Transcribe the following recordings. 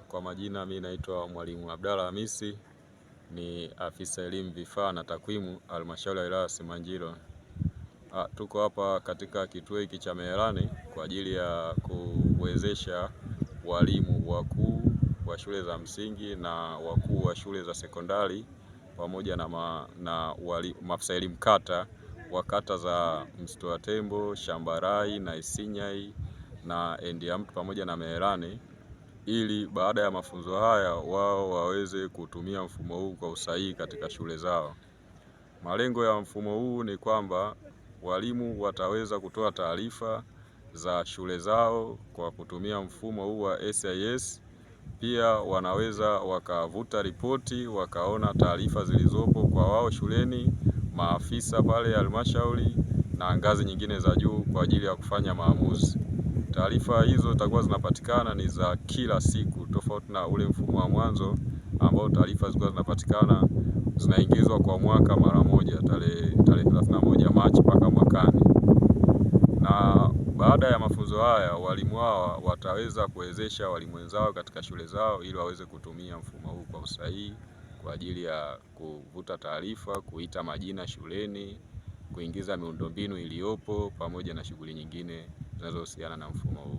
Kwa majina mimi naitwa Mwalimu Abdalla Hamisi, ni afisa elimu vifaa na takwimu halmashauri ya wilaya Simanjiro. Tuko hapa katika kituo hiki cha Meherani kwa ajili ya kuwezesha walimu wakuu wa shule za msingi na wakuu wa shule za sekondari pamoja na maafisa elimu kata wa kata za Msito Tembo, Shambarai na Isinyai na Endiamtu pamoja na Meherani, ili baada ya mafunzo haya wao waweze kutumia mfumo huu kwa usahihi katika shule zao. Malengo ya mfumo huu ni kwamba walimu wataweza kutoa taarifa za shule zao kwa kutumia mfumo huu wa SIS. Pia wanaweza wakavuta ripoti wakaona taarifa zilizopo kwa wao shuleni, maafisa pale halmashauri na ngazi nyingine za juu kwa ajili ya kufanya maamuzi. Taarifa hizo zitakuwa zinapatikana ni za kila siku, tofauti na ule mfumo wa mwanzo ambao taarifa zilikuwa zinapatikana zinaingizwa kwa mwaka mara moja, tarehe 31 Machi mpaka mwakani. Na baada ya mafunzo haya walimu hawa wataweza kuwezesha walimu wenzao katika shule zao ili waweze kutumia mfumo huu kwa usahihi kwa ajili ya kuvuta taarifa, kuita majina shuleni, kuingiza miundombinu iliyopo pamoja na shughuli nyingine zinazohusiana na mfumo huu.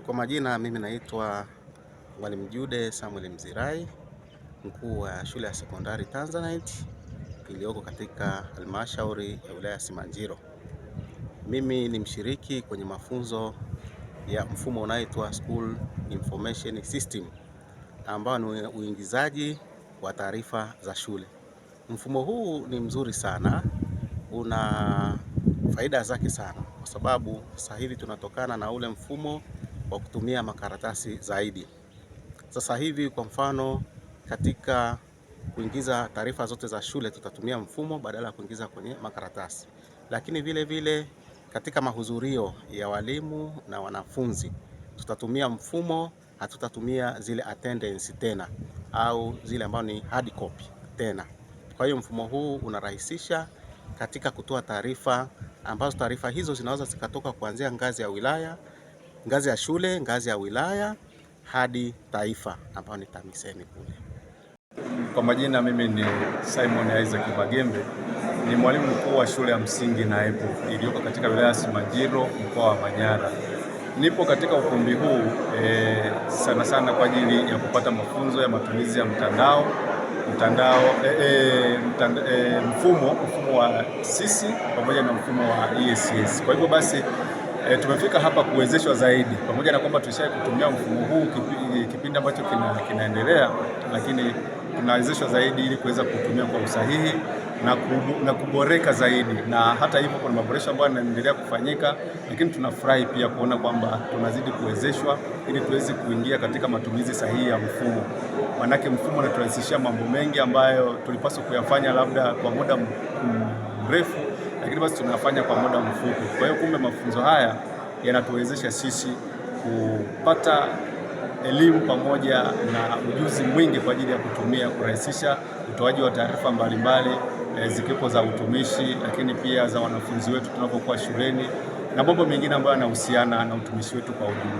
Kwa majina mimi naitwa Mwalimu Jude Samuel Mzirai, mkuu wa shule ya sekondari Tanzanite iliyoko katika halmashauri ya wilaya Simanjiro. Mimi ni mshiriki kwenye mafunzo ya mfumo unaoitwa School Information System ambao ni uingizaji wa taarifa za shule. Mfumo huu ni mzuri sana, una faida zake sana, kwa sababu sasa hivi tunatokana na ule mfumo wa kutumia makaratasi zaidi. Sasa hivi kwa mfano, katika kuingiza taarifa zote za shule tutatumia mfumo badala ya kuingiza kwenye makaratasi. Lakini vile vile katika mahudhurio ya walimu na wanafunzi tutatumia mfumo, hatutatumia zile attendance tena au zile ambazo ni hard copy tena. Kwa hiyo mfumo huu unarahisisha katika kutoa taarifa, ambazo taarifa hizo zinaweza zikatoka kuanzia ngazi ya wilaya, ngazi ya shule, ngazi ya wilaya hadi taifa ambayo ni TAMISEMI kule. Kwa majina mimi ni Simon Isaac Magembe, ni mwalimu mkuu wa shule ya msingi Naepo iliyoko katika wilaya ya Simanjiro, mkoa wa Manyara. Nipo katika ukumbi huu sana sana kwa ajili ya kupata mafunzo ya matumizi ya mfumo wa sisi pamoja na mfumo wa ESS. Kwa hivyo basi tumefika hapa kuwezeshwa zaidi, pamoja na kwamba tulishawahi kutumia mfumo huu kipindi ambacho kinaendelea, lakini tunawezeshwa zaidi ili kuweza kutumia kwa usahihi na kuboreka zaidi. Na hata hivyo kuna maboresho ambayo yanaendelea kufanyika, lakini tunafurahi pia kuona kwamba tunazidi kuwezeshwa ili tuweze kuingia katika matumizi sahihi ya mfumo. Manake mfumo unaturahisishia mambo mengi ambayo tulipaswa kuyafanya labda kwa muda mrefu, lakini basi tunafanya kwa muda mfupi. Kwa hiyo kumbe mafunzo haya yanatuwezesha sisi kupata elimu pamoja na ujuzi mwingi kwa ajili ya kurahisisha utoaji wa taarifa mbalimbali zikiwepo za utumishi, lakini pia za wanafunzi wetu tunapokuwa shuleni na mambo mengine ambayo yanahusiana na utumishi wetu kwa ujumla.